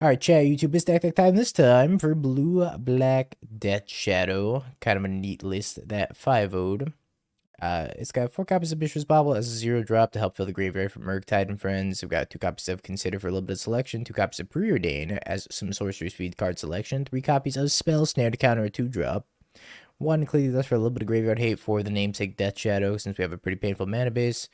Alright, chat, YouTube, it's deck time this time for Blue Black Death Shadow. Kind of a neat list that 5-0'd. It's got 4 copies of Mishra's Bauble as a 0-drop to help fill the graveyard for Murktide and friends. We've got 2 copies of Consider for a little bit of selection, 2 copies of Preordain as some sorcery speed card selection, 3 copies of Spell Snare to counter a 2-drop, 1 Completely Dust for a little bit of graveyard hate for the namesake Death Shadow. Since we have a pretty painful mana base,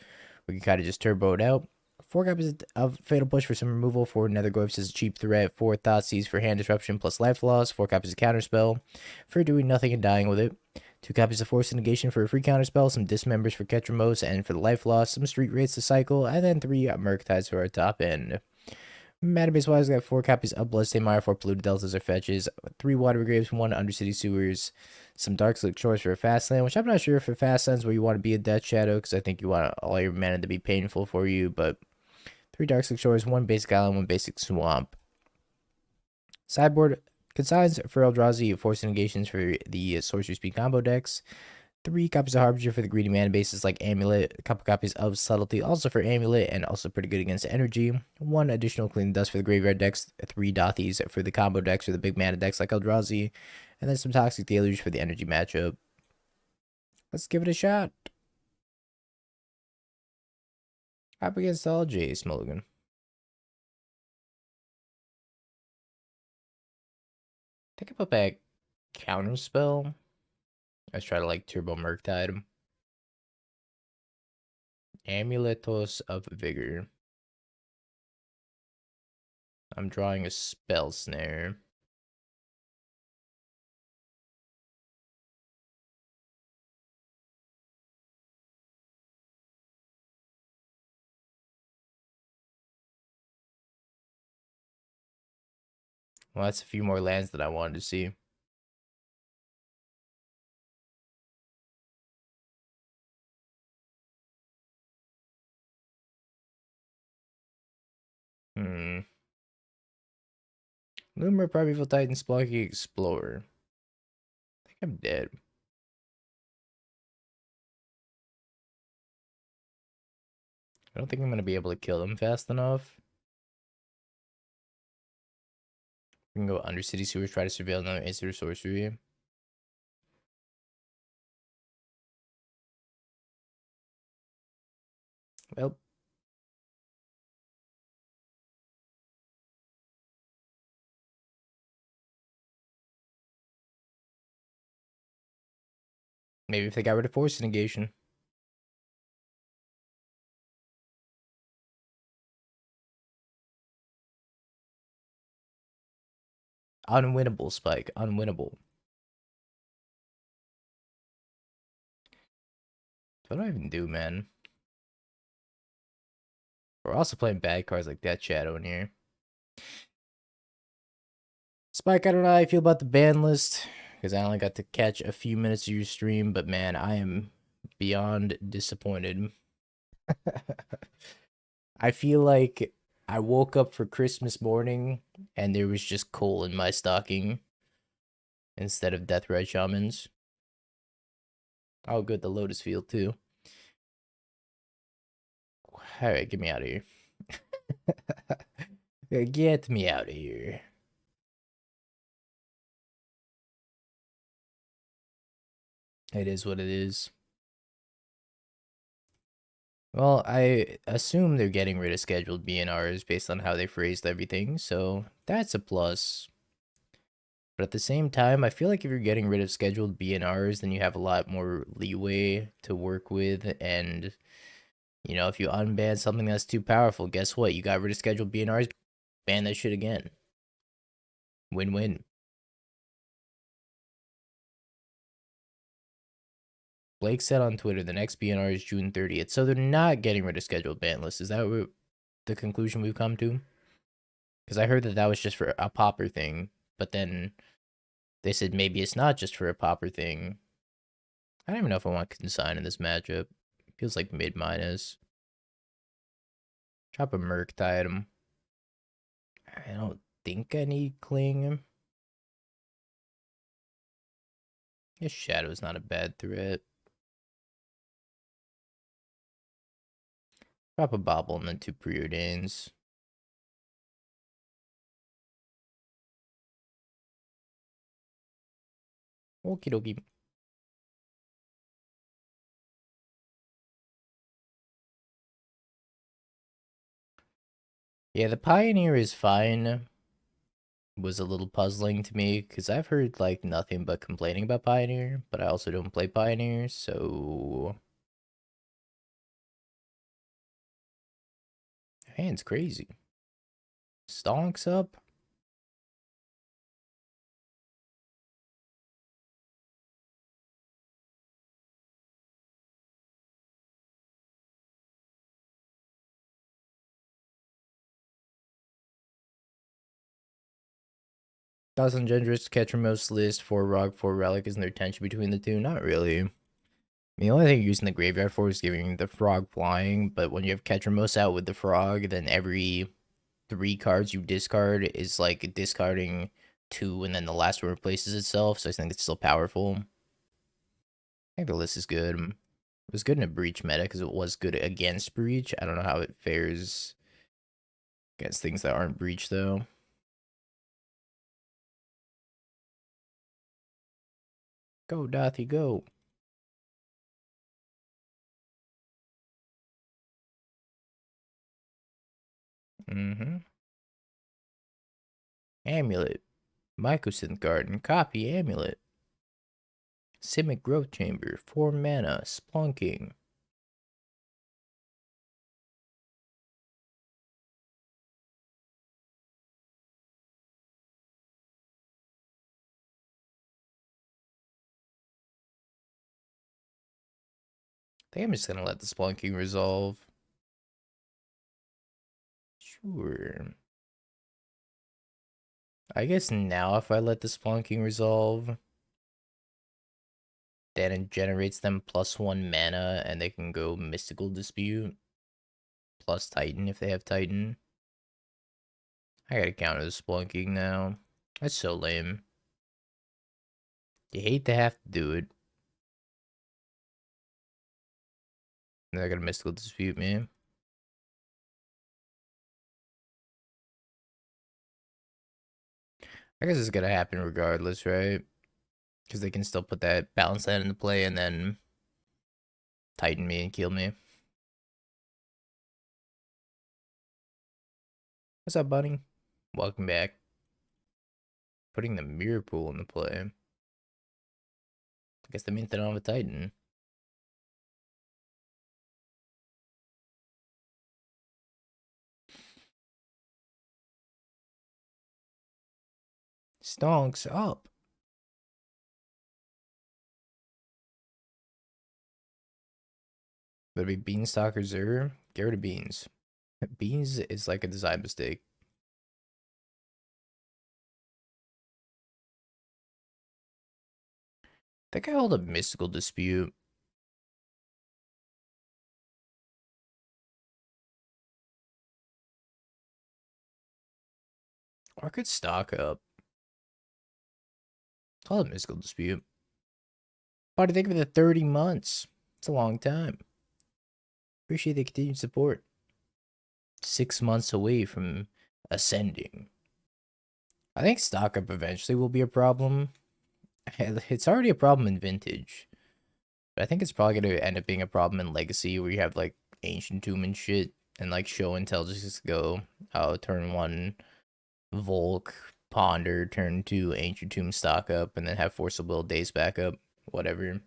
we can kind of just turbo it out. 4 copies of Fatal Push for some removal for Nethergoyf as a cheap threat, 4 Thoughtseize for hand disruption plus life loss, 4 copies of Counterspell for doing nothing and dying with it, 2 copies of Force of Negation for a free Counterspell, some Dismembers for Ketramos and for the life loss, some Street Wraiths to cycle, and then 3 Murktides for our top end. Mana base wise, got 4 copies of Bloodstained Mire, 4 Polluted Deltas or fetches, 3 Watery Graves, 1 Undercity Sewers, some Darkslick Shores for a fast land, which I'm not sure if a fast land's where you want to be a Death Shadow, because I think you want all your mana to be painful for you, but 3 Darkslick Shores, 1 basic island, 1 basic swamp. Sideboard consigns for Eldrazi, Force of Negations for the Sorcery Speed combo decks, 3 copies of Harbinger for the greedy mana bases like Amulet, a couple copies of Subtlety also for Amulet and also pretty good against energy, 1 additional Clean Dust for the graveyard decks, 3 Dauthis for the combo decks for the big mana decks like Eldrazi, and then some Toxic Deluge for the energy matchup. Let's give it a shot. Up against LJ Mulligan. Take up a back Counterspell. Let's try to like turbo Murktide him. Amuletos of Vigor. I'm drawing a Spell Snare. Well, that's a few more lands that I wanted to see. Loomer, Primeval Titan, Splunky, Explorer. I think I'm dead. I don't think I'm going to be able to kill him fast enough. We can go Undercity Sewers, try to surveil another instant or sorcery. Well. Maybe if they got rid of Force of Negation. Unwinnable, Spike. Unwinnable. What do I even do, man? We're also playing bad cards like Death Shadow in here. Spike, I don't know how I feel about the ban list, because I only got to catch a few minutes of your stream, but man, I am beyond disappointed. I feel like I woke up for Christmas morning and there was just coal in my stocking instead of Death Red Shamans. Oh, good, the Lotus Field too. Alright, get me out of here. Get me out of here. It is what it is. Well, I assume they're getting rid of scheduled BNRs based on how they phrased everything, so that's a plus. But at the same time, I feel like if you're getting rid of scheduled BNRs, then you have a lot more leeway to work with, and you know, if you unban something that's too powerful, guess what? You got rid of scheduled BNRs, ban that shit again. Win-win. Blake said on Twitter the next BNR is June 30th, so they're not getting rid of scheduled ban lists. Is that the conclusion we've come to? Because I heard that that was just for a popper thing, but then they said maybe it's not just for a popper thing. I don't even know if I want Consign in this matchup. It feels like mid-minus. Drop a Murktide him. I don't think I need Cling. His Shadow's not a bad threat. Drop a Bauble and then 2 Preordains. Okie dokie. Yeah, the Pioneer is fine. Was a little puzzling to me because I've heard like nothing but complaining about Pioneer, but I also don't play Pioneer, so hand's crazy. Stonks up. Thousand Gendrous, Ketramos list, 4 Rock, 4 Relic. Isn't there tension between the two? Not really. The only thing you're using the graveyard for is giving the frog flying, but when you have Ketramos out with the frog, then every 3 cards you discard is like discarding 2, and then the last one replaces itself, so I think it's still powerful. I think the list is good. It was good in a Breach meta because it was good against Breach. I don't know how it fares against things that aren't Breach, though. Go, Dauthi, go. Mm-hmm. Amulet. Mycosynth Garden. Copy Amulet. Simic Growth Chamber. 4 mana. Splunking. I think I'm just gonna let the Splunking resolve. Sure. I guess now if I let the Splunking resolve, then it generates them +1 mana and they can go Mystical Dispute. Plus Titan if they have Titan. I gotta counter the Splunking now. That's so lame. You hate to have to do it. They're gonna Mystical Dispute me. I guess it's gonna happen regardless, right? Because they can still put that balance land into play and then Titan me and kill me. What's up, buddy? Welcome back. Putting the Mirror Pool into play. I guess that means they don't have a Titan. Stonks up. Would it be Beanstalk or Zur? Get rid of Beans. Beans is like a design mistake. I think I hold a Mystical Dispute. Or I could stock up. I'll hold a Mystical Dispute. Why do you think of the 30 months? It's a long time. Appreciate the continued support. 6 months away from ascending. I think stock up eventually will be a problem. It's already a problem in Vintage. But I think it's probably going to end up being a problem in Legacy where you have like Ancient Tomb and shit. And like Show and Tell just go, oh, turn 1 Volk, Ponder, turn 2 Ancient Tomb stock up, and then have Force of Will Days back up. Whatever.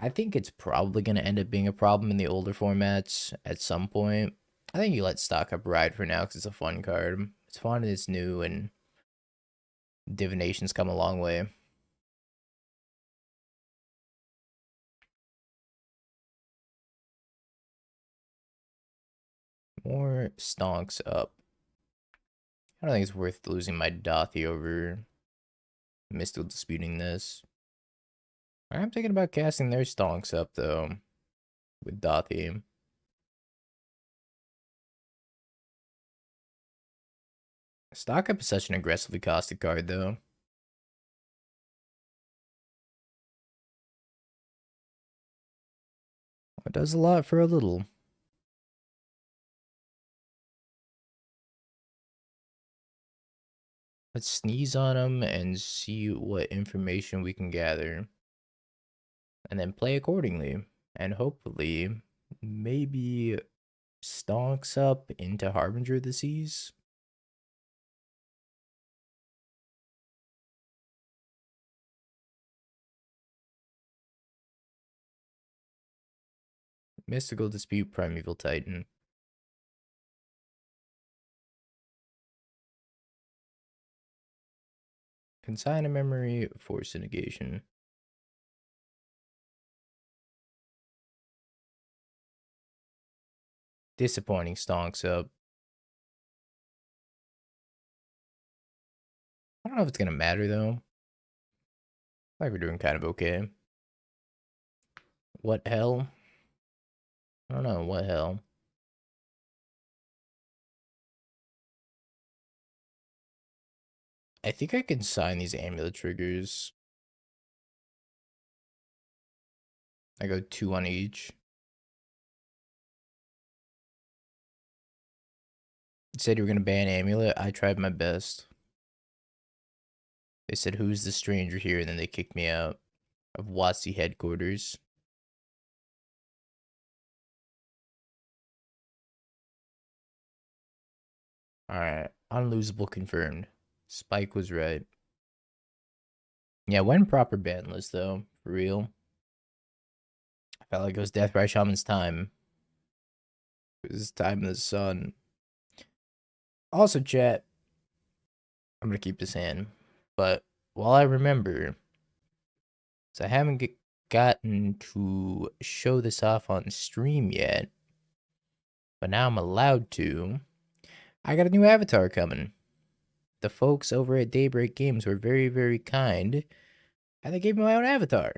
I think it's probably going to end up being a problem in the older formats at some point. I think you let stock up ride for now because it's a fun card. It's fun and it's new, and Divination's come a long way. More stonks up. I don't think it's worth losing my Dauthi over Mystical Disputing this. I'm thinking about casting their stonks up, though, with Dauthi. Stock up is such an aggressively costed card, though. It does a lot for a little. Let's sneeze on them and see what information we can gather. And then play accordingly. And hopefully, maybe stonks up into Harbinger of the Seas. Mystical Dispute, Primeval Titan. Consign a memory, Force of Negation. Disappointing stonks up. I don't know if it's gonna matter though. Like we're doing kind of okay. What hell? I don't know, what hell? I think I can sign these amulet triggers. I go 2 on each. You said you were gonna ban amulet. I tried my best. They said, "Who's the stranger here?" And then they kicked me out of WotC headquarters. Alright, unlosable confirmed. Spike was right. Yeah, when proper ban list though, for real. I felt like it was Deathrise Shaman's time. It was time in the sun. Also, chat, I'm gonna keep this in, but while I remember, so I haven't gotten to show this off on stream yet, but now I'm allowed to. I got a new avatar coming. The folks over at Daybreak Games were very, very kind, and they gave me my own avatar.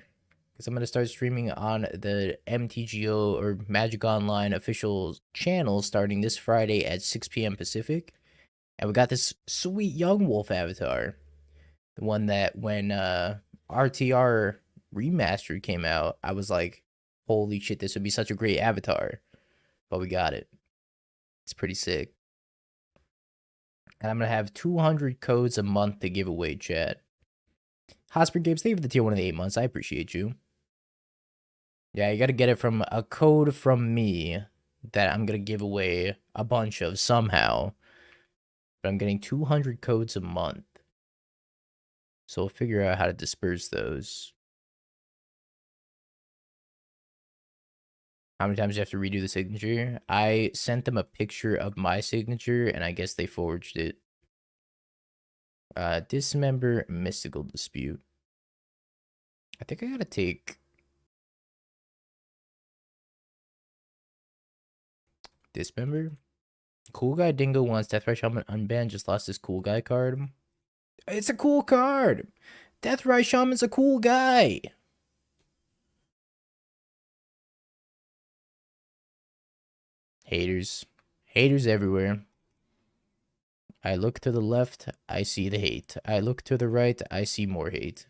Because I'm going to start streaming on the MTGO or Magic Online official channel starting this Friday at 6 p.m. Pacific. And we got this sweet Young Wolf avatar. The one that when RTR Remastered came out, I was like, holy shit, this would be such a great avatar. But we got it. It's pretty sick. And I'm going to have 200 codes a month to give away, chat. Hosper Games, thank you for the tier 1 of the 8 months. I appreciate you. Yeah, you got to get it from a code from me that I'm going to give away a bunch of somehow. But I'm getting 200 codes a month. So we'll figure out how to disperse those. How many times do you have to redo the signature? I sent them a picture of my signature, and I guess they forged it. Dismember, Mystical Dispute. I think I gotta take Dismember. Cool Guy Dingo wants Deathrise Shaman unbanned, just lost his Cool Guy card. It's a cool card! Deathrise Shaman's a cool guy! Haters. Haters everywhere. I look to the left, I see the hate. I look to the right, I see more hate.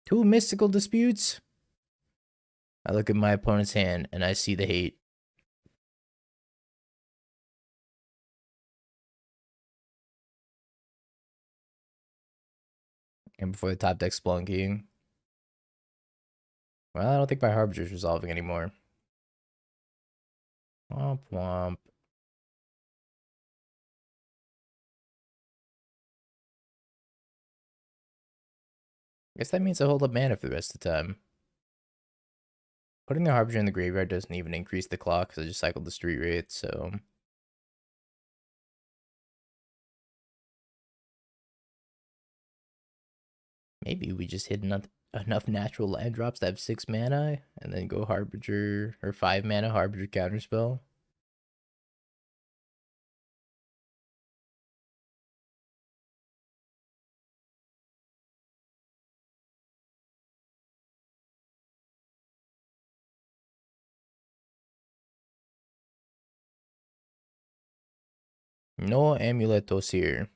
2 mystical disputes. I look at my opponent's hand and I see the hate. And before the top deck Splunking. Well, I don't think my Harbinger's resolving anymore. Womp womp. Guess that means I hold up mana for the rest of the time. Putting the Harbinger in the graveyard doesn't even increase the clock because I just cycled the Street Wraith, so... Maybe we just hit enough natural land drops to have 6 mana, and then go Harbinger, or 5 mana Harbinger Counterspell. No amuletos here.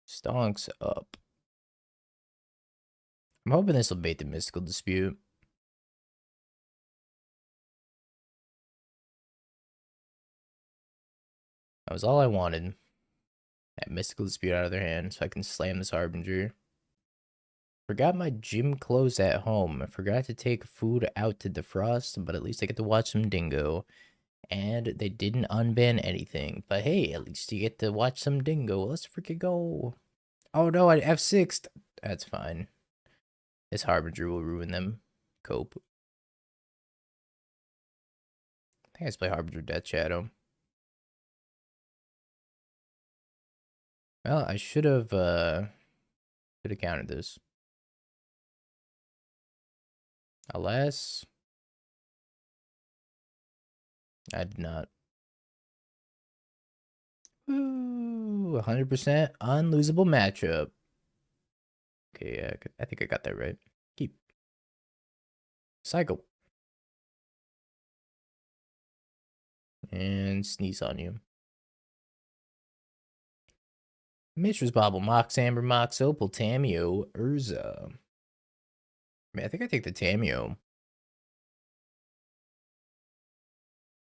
Stonks up. I'm hoping this will bait the Mystical Dispute. That was all I wanted. That Mystical Dispute out of their hand so I can slam this Harbinger. Forgot my gym clothes at home. I forgot to take food out to defrost, but at least I get to watch some Dingo. And they didn't unban anything. But hey, at least you get to watch some Dingo. Let's freaking go. Oh no, I F6'd. That's fine. This Harbinger will ruin them. Cope. I think I just play Harbinger Death Shadow. Well, I should have countered this. Alas, I did not. Ooh, 100% unlosable matchup. Okay, yeah, I think I got that right. Keep. Cycle. And sneeze on you. Mishra's Bauble, Mox Amber, Mox Opal, Tameo, Urza. I think I take the Tameo.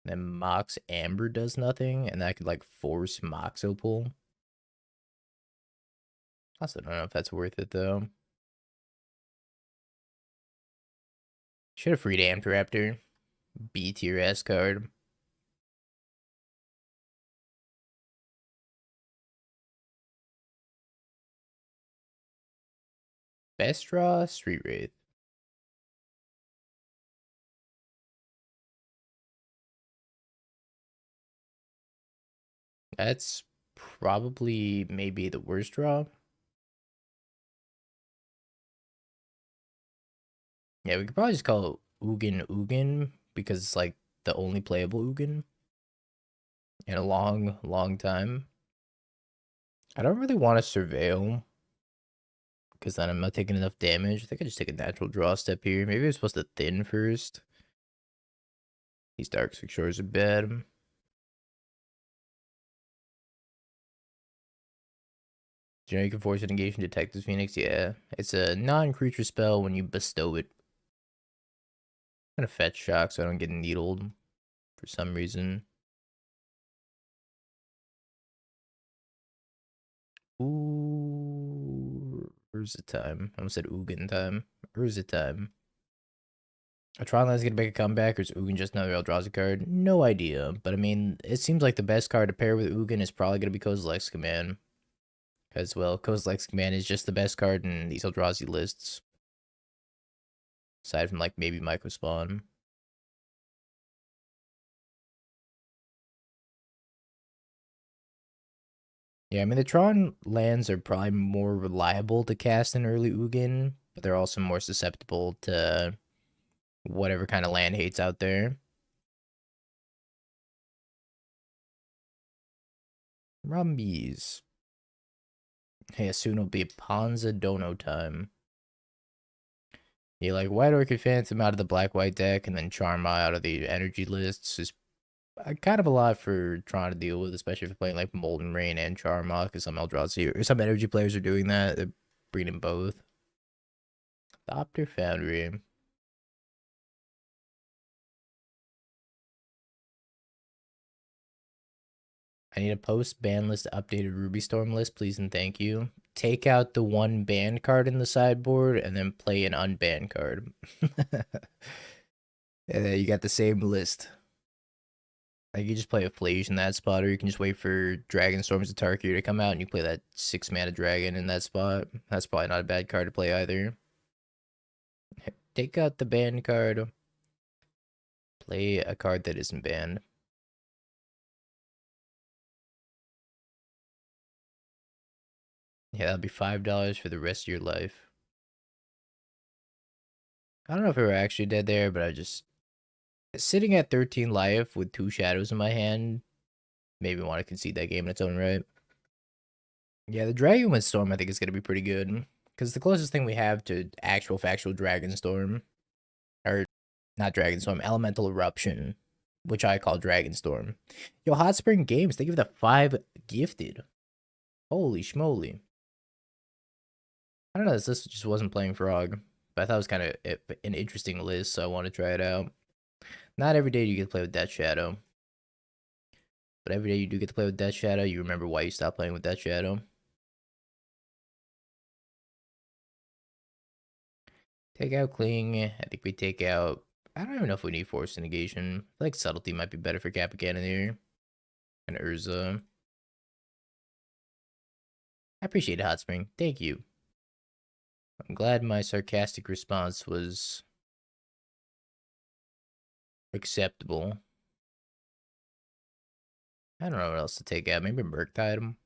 Then Mox Amber does nothing, and I could like force Mox Opal. I also don't know if that's worth it though. Should have freed Amtraptor. B tier S card. Best draw, Street Wraith. That's probably maybe the worst draw. Yeah, we could probably just call it Ugin because it's like the only playable Ugin in a long time. I don't really want to surveil because then I'm not taking enough damage. I think I just take a natural draw step here. Maybe I'm supposed to thin first. These Darkslick Shores are bad. You know, you can Force of Negation Detective's Phoenix. Yeah, it's a non-creature spell when you bestow it. I'm gonna fetch shock so I don't get needled for some reason. Ooh, Urza time. I almost said Ugin time. Urza time. A Tronline's gonna make a comeback, or is Ugin just another Eldrazi card? No idea. But I mean, it seems like the best card to pair with Ugin is probably gonna be Kozilek's Command. As well, Kozilek's Command is just the best card in these Eldrazi lists. Aside from like maybe Microspawn. Yeah, I mean the Tron lands are probably more reliable to cast in early Ugin, but they're also more susceptible to whatever kind of land hates out there. Rumbies. Hey, soon will be Ponza Dono time. Yeah, like White Orchid Phantom out of the black-white deck, and then Charma out of the energy lists is kind of a lot for Tron to deal with, especially if you're playing like Molten Rain and Charma, because some Eldrazi or some energy players are doing that. They're bringing in both. Thopter Foundry. I need a post-ban list updated Ruby Storm list, please and thank you. Take out the one banned card in the sideboard, and then play an unbanned card. And then you got the same list. Like, you just play a Flage in that spot, or you can just wait for Dragon Storms of Tarkir to come out, and you play that 6-mana dragon in that spot. That's probably not a bad card to play either. Take out the banned card. Play a card that isn't banned. Yeah, that'll be $5 for the rest of your life. I don't know if we were actually dead there, but I just... Sitting at 13 life with 2 shadows in my hand made me want to concede that game in its own right. Yeah, the Dragon with Storm I think is going to be pretty good. Because the closest thing we have to actual factual Dragon Storm, or not Dragon Storm, Elemental Eruption, which I call Dragon Storm. Yo, Hot Spring Games, they give the 5 gifted. Holy schmoly. I don't know, this just wasn't playing Frog. But I thought it was kind of an interesting list, so I want to try it out. Not every day you get to play with Death Shadow. But every day you do get to play with Death Shadow, you remember why you stopped playing with Death Shadow. Take out Cling. I think we take out... I don't even know if we need Force of Negation. I feel like Subtlety might be better for Kappa Cannoneer. And Urza. I appreciate it, Hot Spring. Thank you. I'm glad my sarcastic response was acceptable. I don't know what else to take out. Maybe Murktide him.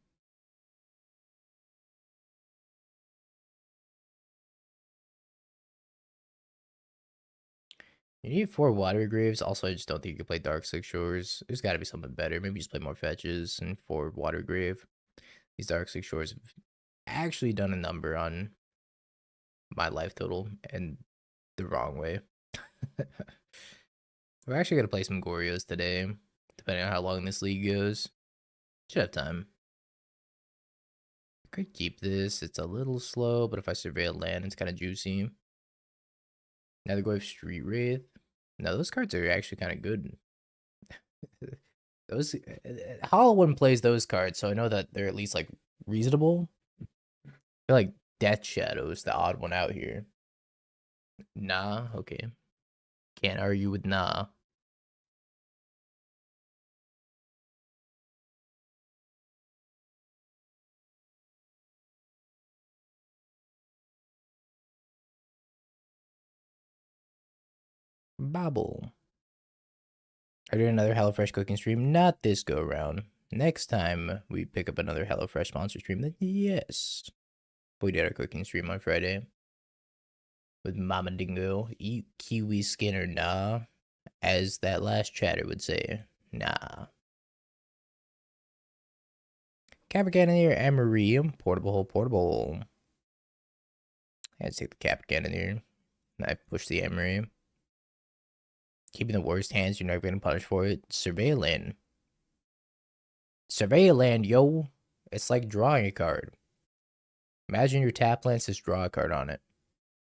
You need 4 Watery Graves. Also, I just don't think you can play Darkslick Shores. There's got to be something better. Maybe just play more fetches and 4 Watery Grave. These Darkslick Shores have actually done a number on my life total and the wrong way. We're actually going to play some Gorios today, depending on how long this league goes. Should have time. I could keep this. It's a little slow, but if I surveil land, it's kind of juicy. Nethergoyf Street Wraith. No, those cards are actually kind of good. Those Hollow One plays those cards, so I know that they're at least like reasonable. I feel like Death Shadow is the odd one out here. Nah, okay. Can't argue with nah. Bauble. Are doing another HelloFresh cooking stream? Not this go around. Next time we pick up another HelloFresh sponsor stream, then yes. We did our cooking stream on Friday with Mama Dingo. Eat kiwi skin or nah, as that last chatter would say. Nah. Kappa Cannoneer, Emery, portable. I had to take the Kappa Cannoneer. I push the Emery. Keeping the worst hands, you're not getting punished for it. Surveilland. Surveilland, yo. It's like drawing a card. Imagine your tap land says draw a card on it.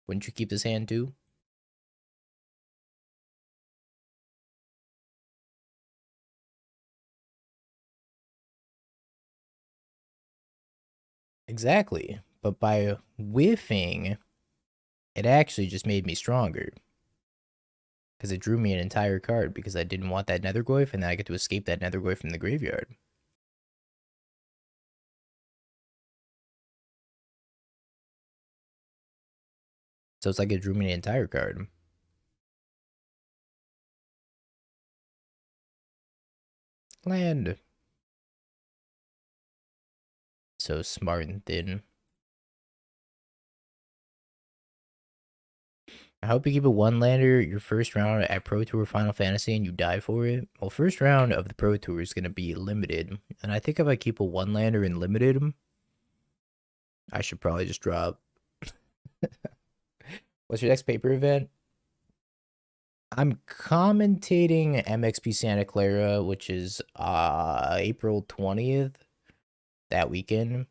Wouldn't you keep this hand too? Exactly. But by whiffing, it actually just made me stronger. Because it drew me an entire card because I didn't want that Nethergoyf, and then I get to escape that Nethergoyf from the graveyard. So it's like it drew me an entire card. Land. So smart and thin. I hope you keep a one-lander your first round at Pro Tour Final Fantasy and you die for it. Well, first round of the Pro Tour is going to be limited. And I think if I keep a one-lander in limited, I should probably just drop. What's your next paper event? I'm commentating MXP Santa Clara, which is April 20th, that weekend.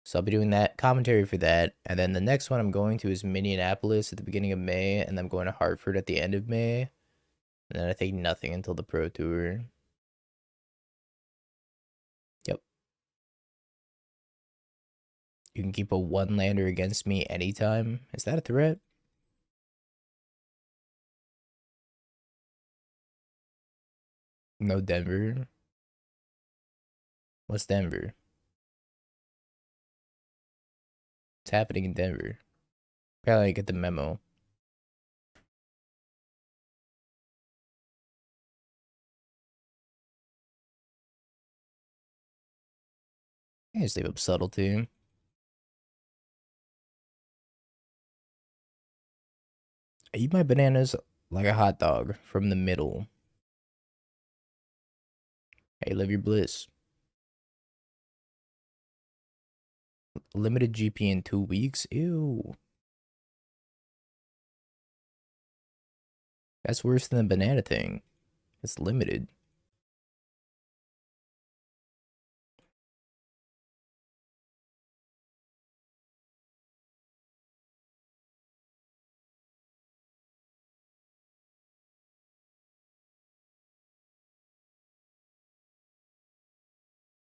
So I'll be doing that commentary for that. And then the next one I'm going to is Minneapolis at the beginning of May, and I'm going to Hartford at the end of May. And then I think nothing until the Pro Tour. Yep. You can keep a one-lander against me anytime. Is that a threat? No Denver. What's Denver? What's happening in Denver? Apparently I get the memo. I just leave up Subtlety. I eat my bananas like a hot dog from the middle. Hey, live your bliss. Limited GP in 2 weeks? Ew. That's worse than the banana thing. It's limited.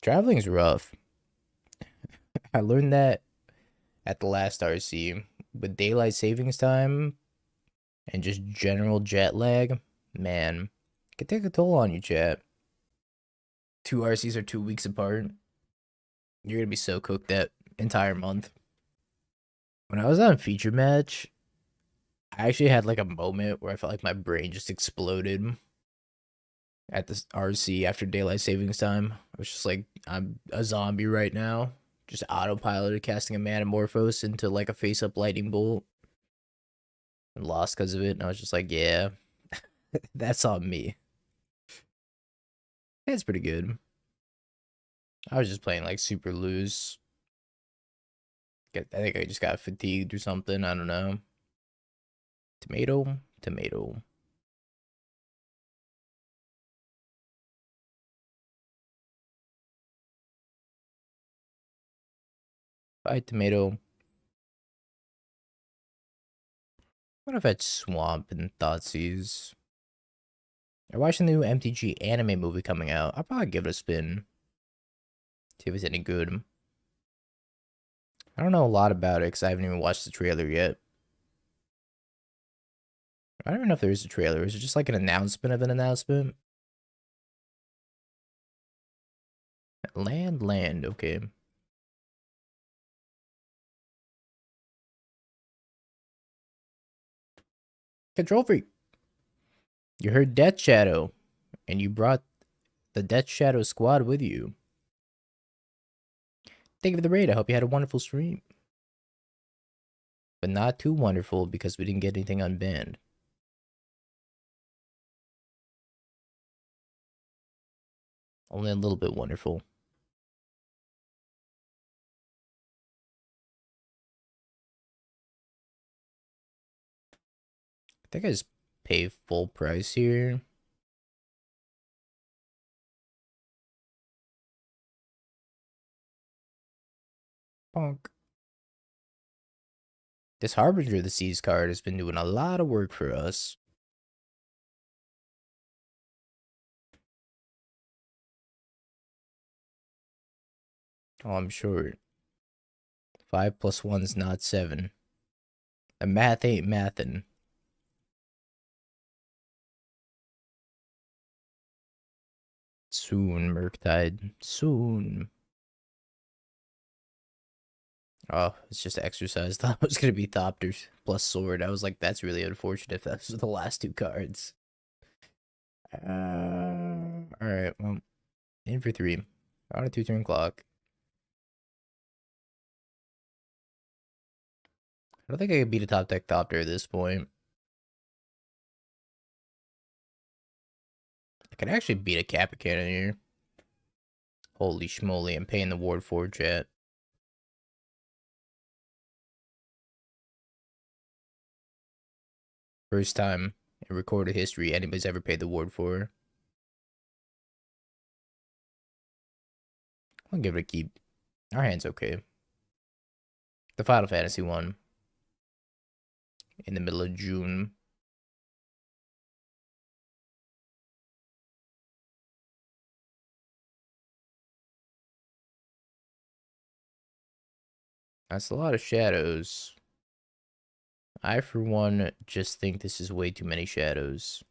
Traveling's rough. I learned that at the last RC with daylight savings time and just general jet lag. Man, it can take a toll on you, chat. 2 RCs are 2 weeks apart. You're gonna be so cooked that entire month. When I was on feature match, I actually had like a moment where I felt like my brain just exploded at this RC after daylight savings time. I was just like, I'm a zombie right now. Just autopiloted casting a Manamorphose into like a face up lightning bolt and lost because of it. And I was just like, yeah, that's on me. It's pretty good. I was just playing like super loose. I think I just got fatigued or something. I don't know. Tomato, tomato. Bye, tomato. What if I had Swamp and Thoughtseize? I watched the new MTG anime movie coming out. I'll probably give it a spin. See if it's any good. I don't know a lot about it because I haven't even watched the trailer yet. I don't even know if there is a trailer. Is it just like an announcement of an announcement? Land, okay. Control freak. You heard Death Shadow, and you brought the Death Shadow squad with you. Thank you for the raid. I hope you had a wonderful stream. But not too wonderful because we didn't get anything unbanned. Only a little bit wonderful. I think I just pay full price here. Bonk. This Harbinger of the Seas card has been doing a lot of work for us. Oh, I'm sure. 5 plus 1 is not 7. The math ain't mathin'. Soon, Murktide. Soon. Oh, it's just exercise. Thought it was gonna be Thopters plus sword. I was like, that's really unfortunate if those were the last 2 cards. Alright, well, in for 3. On a 2-turn clock. I don't think I could beat a top deck Thopter at this point. I could actually beat a Kappa Cannon here. Holy schmoly, I'm paying the ward for chat. First time in recorded history anybody's ever paid the ward for. I'll give it a keep. Our hand's okay. The Final Fantasy one. In the middle of June. That's a lot of shadows. I, for one, just think this is way too many shadows.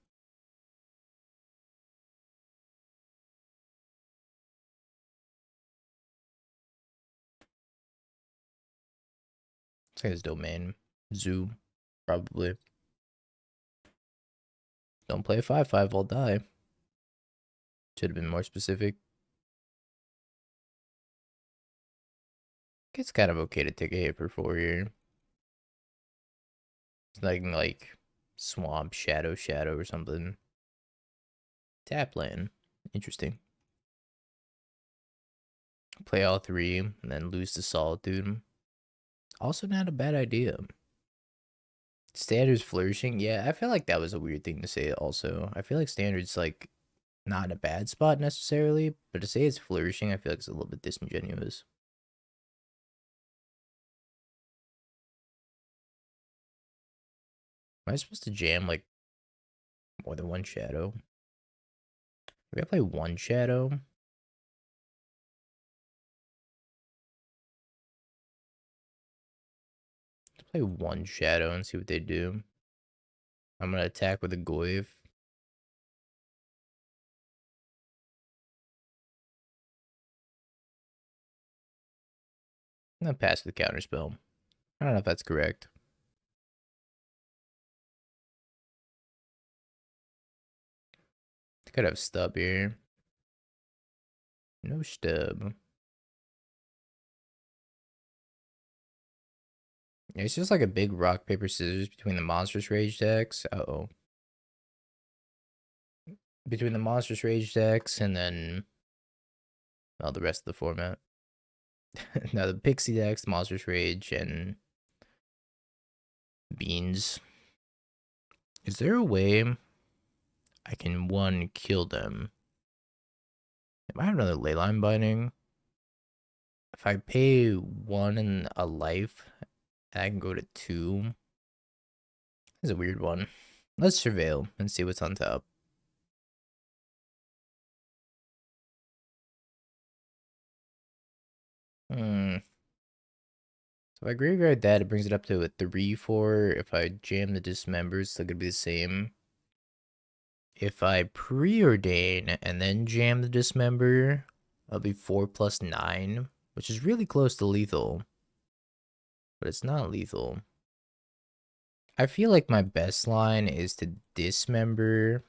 Let's say his domain. Zoo. Probably. Don't play a 5/5, I'll die. Should have been more specific. It's kind of okay to take a hit for 4 here. It's like Swamp, Shadow, or something. Tap land. Interesting. Play all 3 and then lose to Solitude. Also not a bad idea. Standard's flourishing. Yeah, I feel like that was a weird thing to say also. I feel like Standard's like not in a bad spot necessarily, but to say it's flourishing, I feel like it's a little bit disingenuous. Am I supposed to jam like more than one shadow? Maybe I play one shadow. Let's play one shadow and see what they do. I'm gonna attack with a Goyf. I'm gonna pass the counterspell. I don't know if that's correct. Could have stub here. No stub. Yeah, it's just like a big rock, paper, scissors between the Monstrous Rage decks. Uh-oh. Between the Monstrous Rage decks and then, well, the rest of the format. Now the Pixie decks, Monstrous Rage, and Beans. Is there a way I can, one, kill them? I have another Leyline Binding. If I pay 1 and a life, I can go to 2. That's a weird one. Let's Surveil and see what's on top. So if I graveyard that, it brings it up to a 3/4. If I jam the Dismember, it's still gonna be the same. If I Preordain and then jam the Dismember, it'll be 4+9, which is really close to lethal. But it's not lethal. I feel like my best line is to Dismember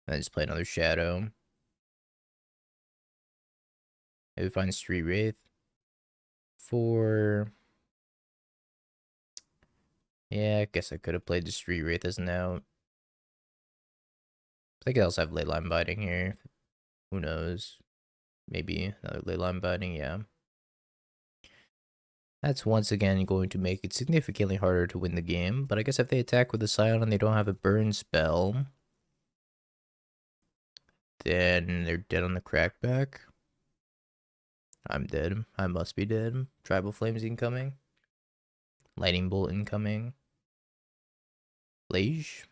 and just play another Shadow. Maybe find Street Wraith. 4. Yeah, I guess I could have played the Street Wraith as an out. I think I also have Leyline Binding here. Who knows? Maybe another Leyline Binding, yeah. That's once again going to make it significantly harder to win the game, but I guess if they attack with a Scion and they don't have a burn spell, then they're dead on the crackback. I'm dead. I must be dead. Tribal Flames incoming. Lightning Bolt incoming. Lage.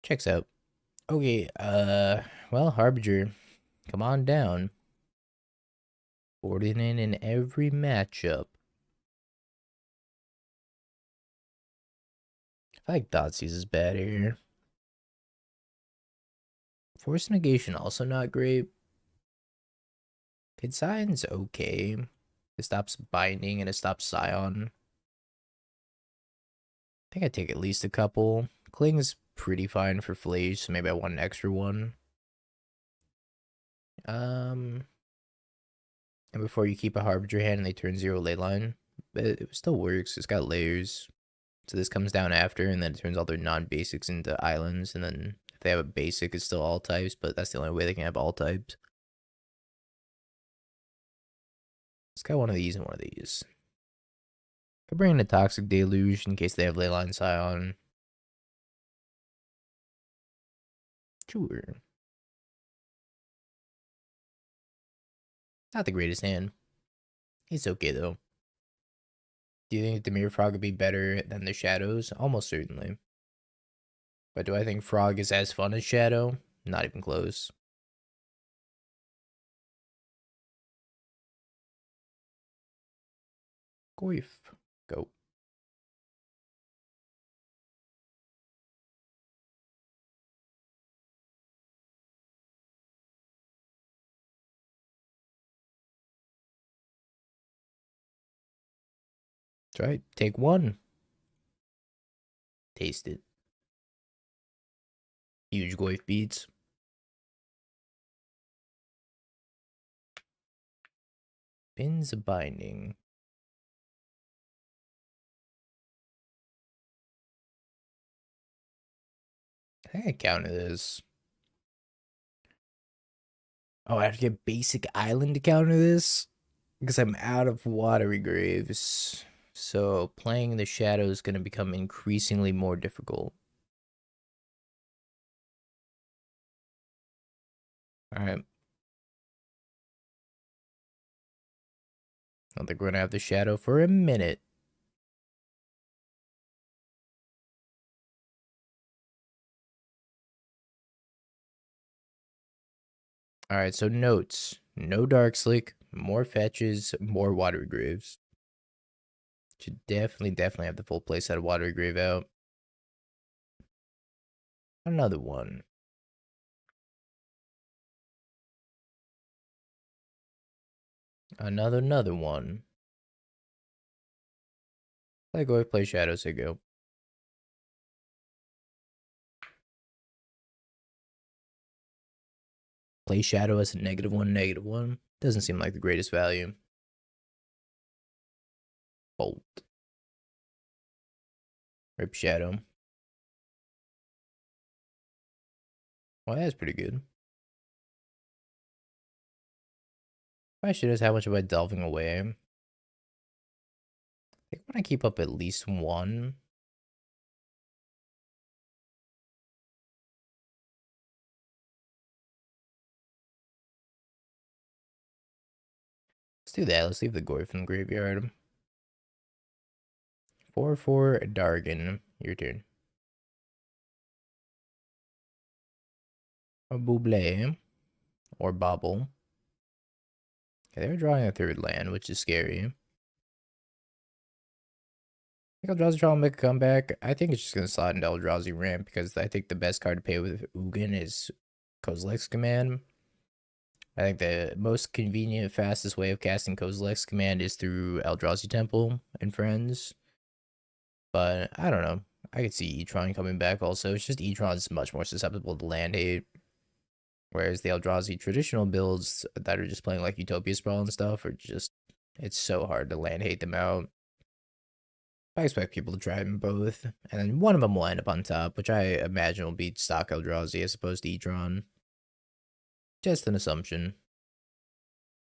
Checks out. Okay, well, Harbinger, come on down. Boarding in every matchup. I feel like Thoughtseize is bad here. Force of Negation also not great. Consign's okay. It stops binding and it stops Scion. I think I take at least a couple. Kling's pretty fine for Flage, so maybe I want an extra one. And before you keep a Harbinger hand and they turn 0 Leyline, but it still works. It's got layers. So this comes down after, and then it turns all their non-basics into islands, and then if they have a basic, it's still all types, but that's the only way they can have all types. It's got one of these and one of these. I bring in a Toxic Deluge in case they have Leyline Scion. Sure. Not the greatest hand. It's okay though. Do you think Dimir Frog would be better than the Shadows? Almost certainly. But do I think Frog is as fun as Shadow? Not even close. Goyf. Go. That's right. Take one. Taste it. Huge Goyf beats. Pins of Binding. I think I counted this. Oh, I have to get Basic Island to counter this? Because I'm out of Watery Graves. So playing the Shadow is going to become increasingly more difficult. Alright. I think we're going to have the Shadow for a minute. Alright, so notes. No Darkslick, More fetches, more Watery Graves. Should definitely have the full playset of Watery Grave out. Another one. Another one. Play Shadows, I go. Play Shadow as a -1/-1. Doesn't seem like the greatest value. Bolt. Rip Shadow. Well, that's pretty good. My Shadows, how much am I delving away? I think I want to keep up at least one. Let's do that. Let's leave the Goy from the graveyard. 4/4 Dargan. Your turn. A Bauble or Bauble. Okay, they're drawing a third land, which is scary. I think Eldrazi trying to make a comeback. I think it's just going to slide into Eldrazi Ramp because I think the best card to pay with Ugin is Kozilek's Command. I think the most convenient, fastest way of casting Kozilek's Command is through Eldrazi Temple and Friends. But I don't know. I could see E-Tron coming back also. It's just E-Tron's much more susceptible to land hate. Whereas the Eldrazi traditional builds that are just playing like Utopia Sprawl and stuff are just, it's so hard to land hate them out. I expect people to try them both. And then one of them will end up on top, which I imagine will be stock Eldrazi as opposed to E-Tron. Just an assumption.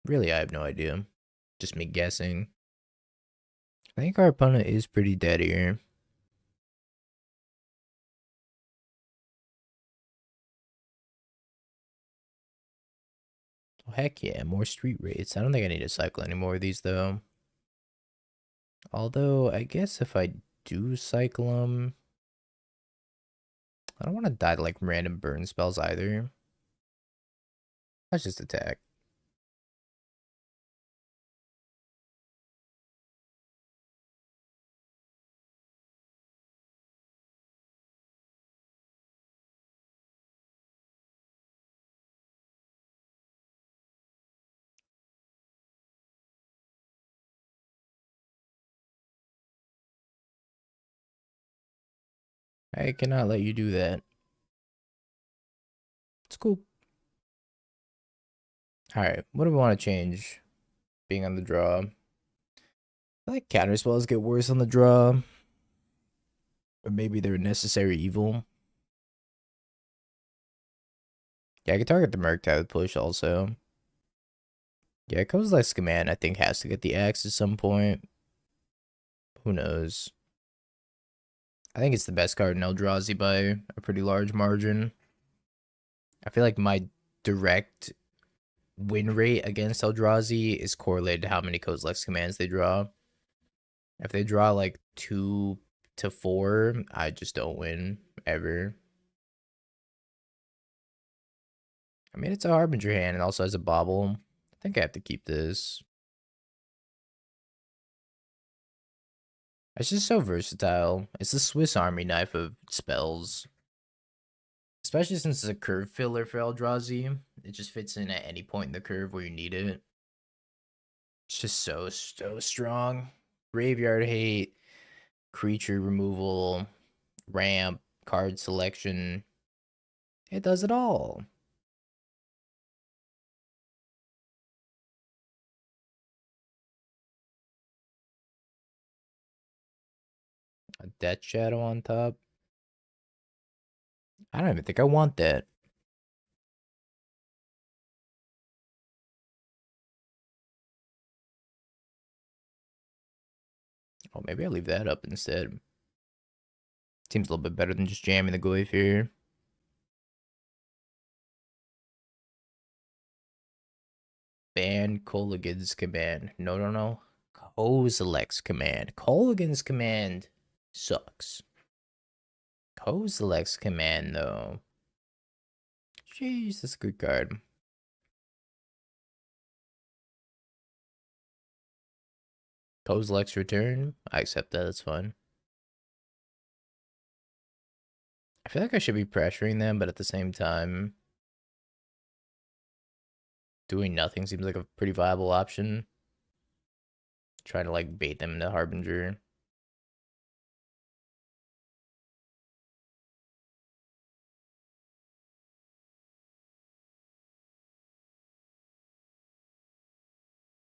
Really, I have no idea. Just me guessing. I think our opponent is pretty dead here. Oh, heck yeah, more Street Wraiths. I don't think I need to cycle any more of these, though. Although, I guess if I do cycle them, I don't want to die to, like, random burn spells either. Let's just attack. I cannot let you do that. It's cool. Alright, what do we want to change? Being on the draw. I like counterspells get worse on the draw. Or maybe they're necessary evil. Yeah, I can target the Murktide with push also. Yeah, Kozilek's Command I think has to get the axe at some point. Who knows? I think it's the best card in Eldrazi by a pretty large margin. I feel like my direct win rate against Eldrazi is correlated to how many Kozilek's Commands they draw. If they draw like 2 to 4, I just don't win ever. I mean, it's a Harbinger hand and also has a Bauble. I think I have to keep this. It's just so versatile. It's the Swiss Army knife of spells. Especially since it's a curve filler for Eldrazi. It just fits in at any point in the curve where you need it. It's just so strong. Graveyard hate, creature removal, ramp, card selection. It does it all. A Death Shadow on top. I don't even think I want that. Oh, maybe I'll leave that up instead. Seems a little bit better than just jamming the Goyf here. Ban Kolaghan's Command. No. Kozilek's Command. Kolaghan's Command sucks. Kozilek's Command, though. Jeez, that's a good card. Kozilek's return. I accept that. That's fine. I feel like I should be pressuring them, but at the same time, doing nothing seems like a pretty viable option. Trying to like bait them into Harbinger.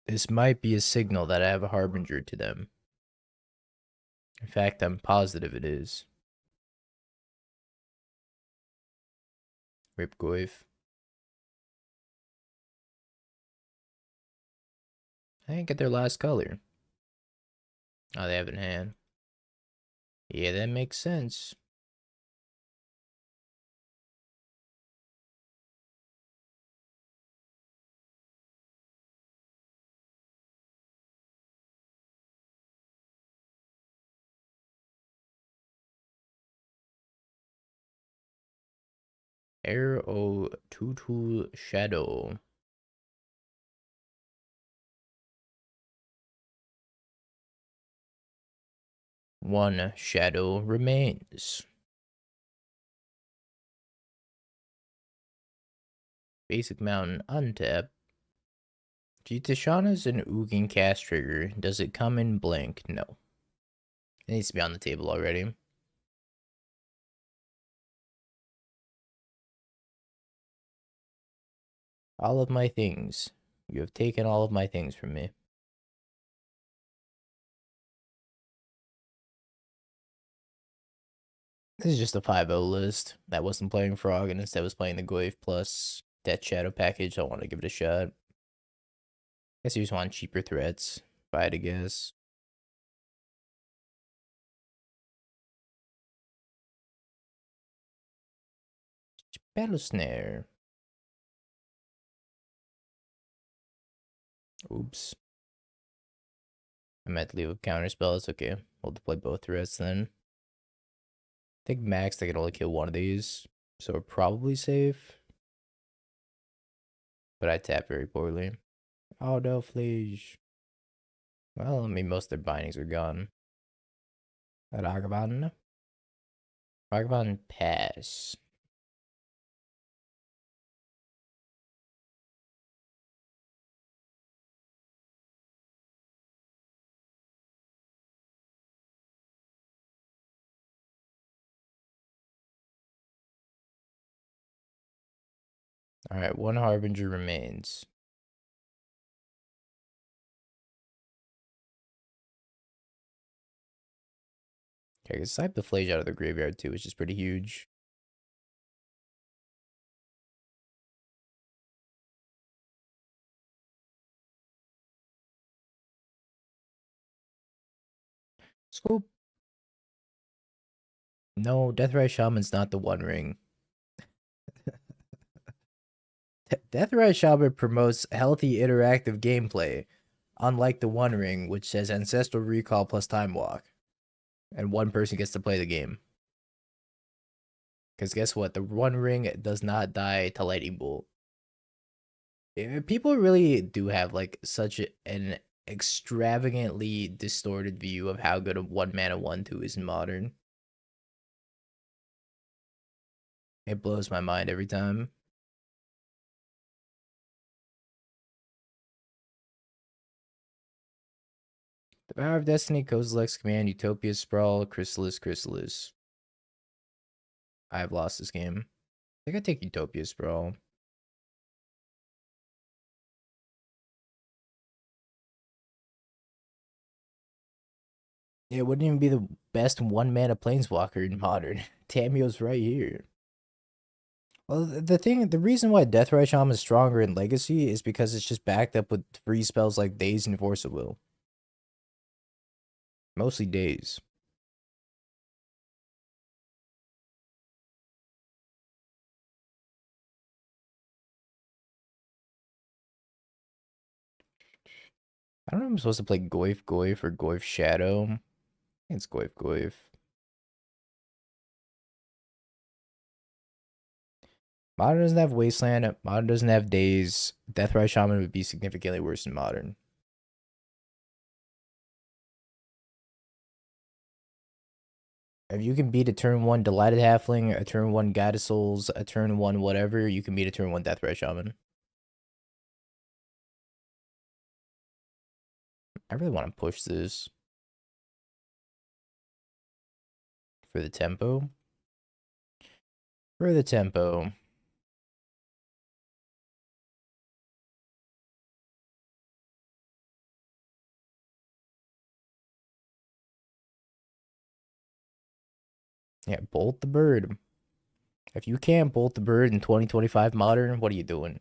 This might be a signal that I have a Harbinger to them. In fact, I'm positive it is. Ripgoyf. I didn't get their last color. Oh, they have it in hand. Yeah, that makes sense. Arrow Tutu Shadow. One shadow remains. Basic Mountain untap. Gee, Tishana's an Ugin cast trigger. Does it come in blank? No. It needs to be on the table already. All of my things. You have taken all of my things from me. This is just a 5-0 list that wasn't playing Frog and instead was playing the Goyf plus Death Shadow package. I want to give it a shot. Guess you just want cheaper threats, if I had to guess. Spell Snare. Oops. I meant to leave a counterspell. It's okay. We'll play both threats then. I think max I can only kill one of these, so we're probably safe. But I tap very poorly. Oh no, Fleege. Well, I mean, most of their bindings are gone. Ragavan. Ragavan pass. Alright, one Harbinger remains. Okay, I can snipe the Flage out of the graveyard too, which is pretty huge. Scoop. No, Deathrise Shaman's not the One Ring. Deathrise Shaman promotes healthy interactive gameplay, unlike the One Ring, which says Ancestral Recall plus Time Walk. And one person gets to play the game. Because guess what? The One Ring does not die to Lightning Bolt. People really do have like such an extravagantly distorted view of how good a 1-mana 1/2 is in Modern. It blows my mind every time. The Power of Destiny, Kozilek's Command, Utopia Sprawl, Chrysalis. I've lost this game. I think I take Utopia Sprawl. Yeah, it wouldn't even be the best 1-mana Planeswalker in Modern. Tamio's right here. Well, the reason why Deathrise Shaman is stronger in Legacy is because it's just backed up with free spells like Daze and Force of Will. Mostly Daze. I don't know if I'm supposed to play Goyf or Goyf Shadow. I think it's Goyf. Modern doesn't have Wasteland. Modern doesn't have Daze. Deathrise Shaman would be significantly worse than Modern. If you can beat a turn 1 Delighted Halfling, a turn 1 Guided Souls, a turn 1 whatever, you can beat a turn 1 Deathray Shaman. I really want to push this for the tempo. For the tempo. Yeah, bolt the bird. If you can't bolt the bird in 2025 Modern, what are you doing?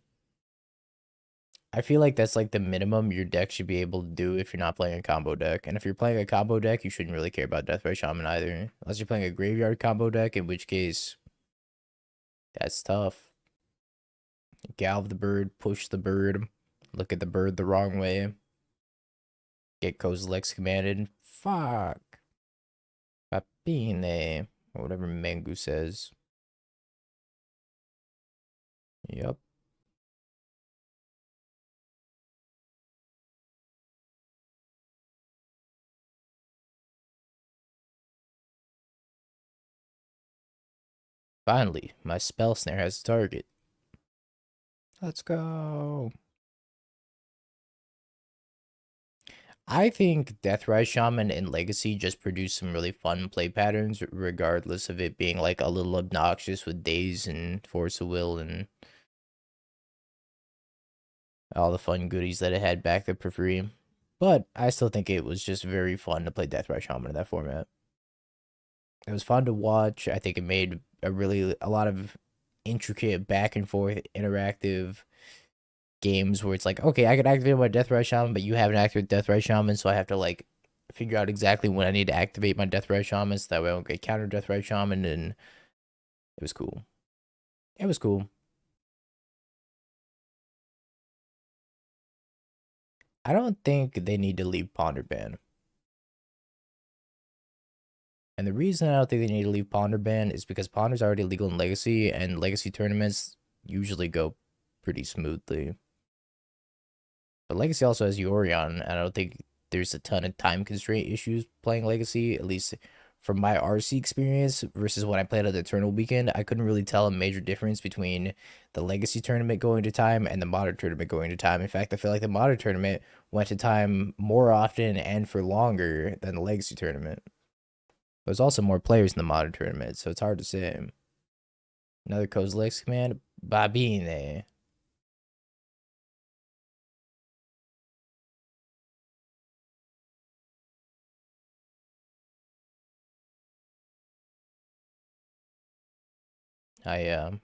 I feel like that's like the minimum your deck should be able to do if you're not playing a combo deck. And if you're playing a combo deck, you shouldn't really care about Deathray Shaman either. Unless you're playing a graveyard combo deck, in which case, that's tough. Galv the bird, push the bird, look at the bird the wrong way, get Kozilek's commanded. Fuck. Papine. Or whatever Mangu says. Yep. Finally, my Spell Snare has a target. Let's go. I think Deathrise Shaman and Legacy just produce some really fun play patterns, regardless of it being like a little obnoxious with Daze and Force of Will and all the fun goodies that it had back there for free. But I still think it was just very fun to play Deathrise Shaman in that format. It was fun to watch. I think it made a lot of intricate back and forth interactive games where it's like, okay, I can activate my Deathrise Shaman, but you haven't activated Deathrise Shaman, so I have to like figure out exactly when I need to activate my Deathrise Shaman so that way I don't get counter Deathrise Shaman, and it was cool. It was cool. I don't think they need to leave Ponder ban. And the reason I don't think they need to leave Ponder ban is because Ponder's already legal in Legacy, and Legacy tournaments usually go pretty smoothly. But Legacy also has Yorion, and I don't think there's a ton of time constraint issues playing Legacy, at least from my RC experience versus when I played at the Eternal Weekend. I couldn't really tell a major difference between the Legacy tournament going to time and the Modern tournament going to time. In fact, I feel like the Modern tournament went to time more often and for longer than the Legacy tournament. There's also more players in the Modern tournament, so it's hard to say. Another Kozilek's command, Babine. I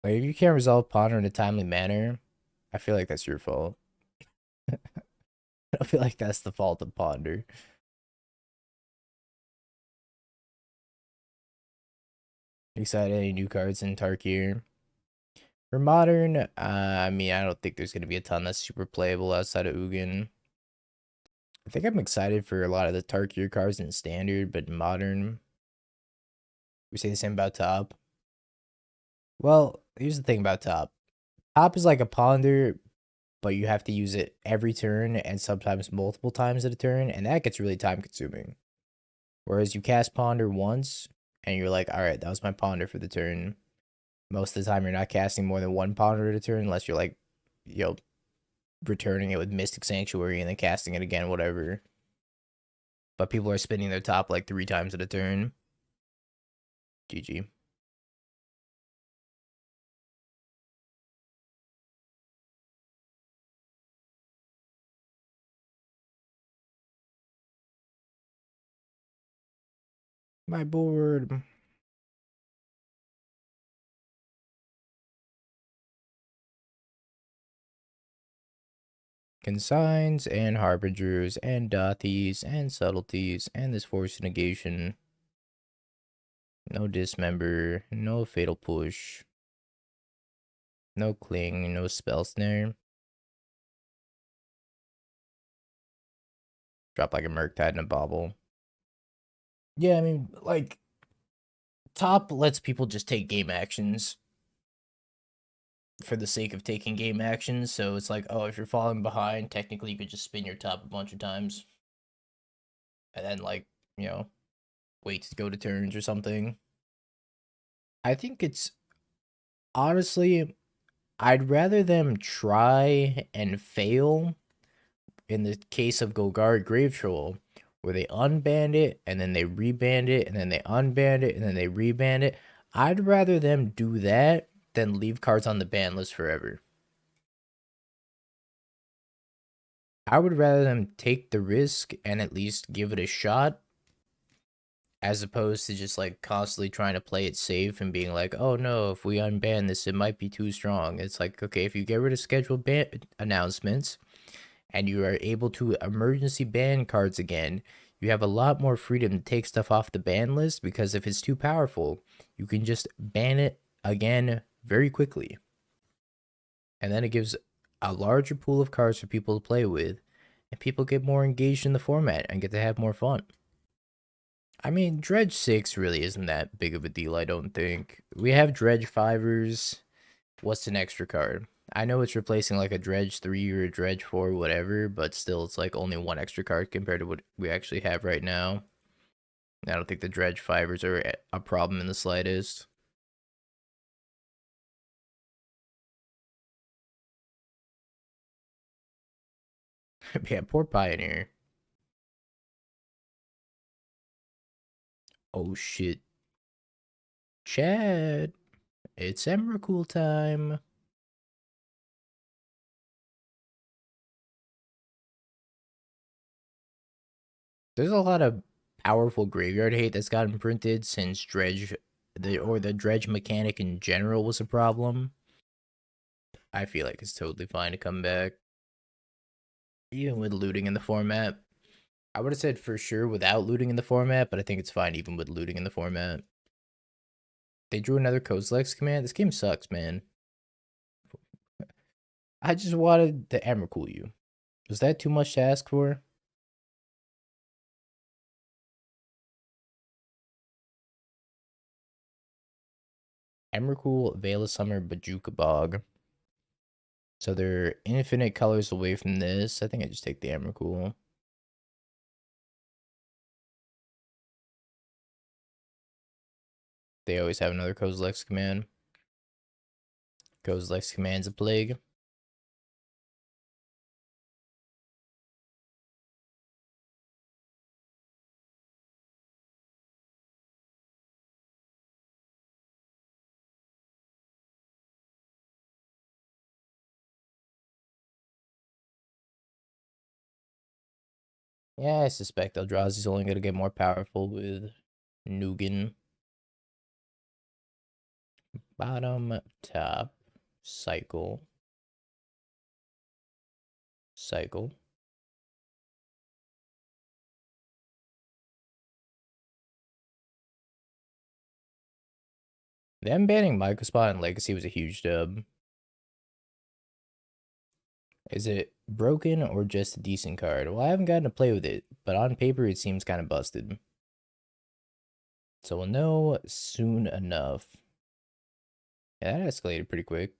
Like, if you can't resolve Ponder in a timely manner, I feel like that's your fault. I feel like that's the fault of Ponder. Excited any new cards in Tarkir? For Modern, I mean, I don't think there's going to be a ton that's super playable outside of Ugin. I think I'm excited for a lot of the Tarkir cards in Standard, but in Modern, we say the same about Top. Well, here's the thing about Top. Top is like a Ponder, but you have to use it every turn and sometimes multiple times at a turn, and that gets really time consuming. Whereas you cast Ponder once, and you're like, all right, that was my Ponder for the turn. Most of the time, you're not casting more than one Ponder at a turn, unless you're like, you know, returning it with Mystic Sanctuary and then casting it again, whatever. But people are spinning their top like 3 times at a turn. GG. My board. Consigns and Harbingers and Dauthies and Subtleties and this Force of Negation. No Dismember. No Fatal Push. No Cling. No Spell Snare. Drop like a Murktide and a Bauble. Yeah, I mean, like, Top lets people just take game actions for the sake of taking game actions. So it's like, oh, if you're falling behind, technically you could just spin your top a bunch of times. And then, like, you know, wait to go to turns or something. I think it's honestly, I'd rather them try and fail in the case of Golgari Grave Troll, where they unband it and then they reband it and then they unband it and then they reband it. I'd rather them do that than leave cards on the ban list forever. I would rather them take the risk and at least give it a shot, as opposed to just like constantly trying to play it safe and being like, oh no, if we unban this, it might be too strong. It's like, okay, if you get rid of scheduled ban announcements and you are able to emergency ban cards again, you have a lot more freedom to take stuff off the ban list, because if it's too powerful, you can just ban it again very quickly. And then it gives a larger pool of cards for people to play with, and people get more engaged in the format and get to have more fun. I mean, Dredge 6 really isn't that big of a deal, I don't think. We have Dredge 5ers. What's an extra card? I know it's replacing like a Dredge 3 or a Dredge 4, whatever, but still it's like only one extra card compared to what we actually have right now. I don't think the Dredge 5ers are a problem in the slightest. Yeah, poor Pioneer. Oh shit. Chad, it's Emrakul time. There's a lot of powerful graveyard hate that's gotten printed since Dredge, the Dredge mechanic in general was a problem. I feel like it's totally fine to come back, even with looting in the format. I would have said for sure without looting in the format, but I think it's fine even with looting in the format. They drew another Kozilek's command. This game sucks, man. I just wanted to Emrakul you. Was that too much to ask for? Emrakul, Veil of Summer, Bajuka Bog. So they're infinite colors away from this. I think I just take the Emrakul. They always have another Kozilek's command. Kozilek's command's a plague. Yeah, I suspect Eldrazi's only going to get more powerful with Nugan. Bottom, top, cycle, cycle. Them banning Microspot and Legacy was a huge dub. Is it broken or just a decent card? Well, I haven't gotten to play with it, but on paper it seems kind of busted. So we'll know soon enough. Yeah, that escalated pretty quick.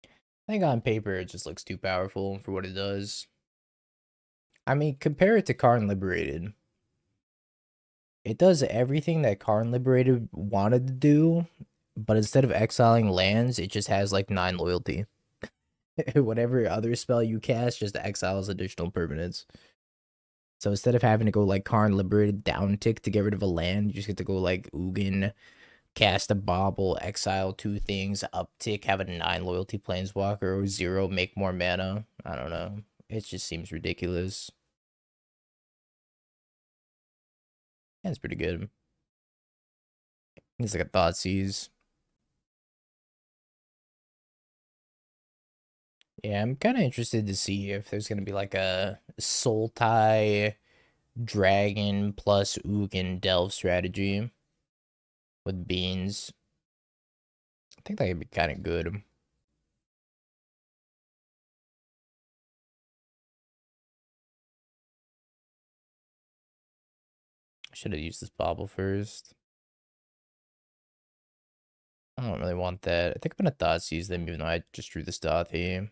I think on paper it just looks too powerful for what it does. I mean, compare it to Karn Liberated. It does everything that Karn Liberated wanted to do, but instead of exiling lands, it just has like 9 loyalty. Whatever other spell you cast just exiles additional permanents. So instead of having to go like Karn Liberated down tick to get rid of a land, you just get to go like Ugin, cast a Bauble, exile 2 things, uptick, have a 9 loyalty planeswalker, or 0, make more mana. I don't know. It just seems ridiculous. And it's pretty good. It's like a Thoughtseize. Yeah, I'm kind of interested to see if there's going to be like a Soul Tie Dragon plus Ugin Delve strategy with beans. I think that could be kind of good. I should have used this Bauble first. I don't really want that. I think I'm gonna Thoughtseize them, even though I just drew this Dauthi.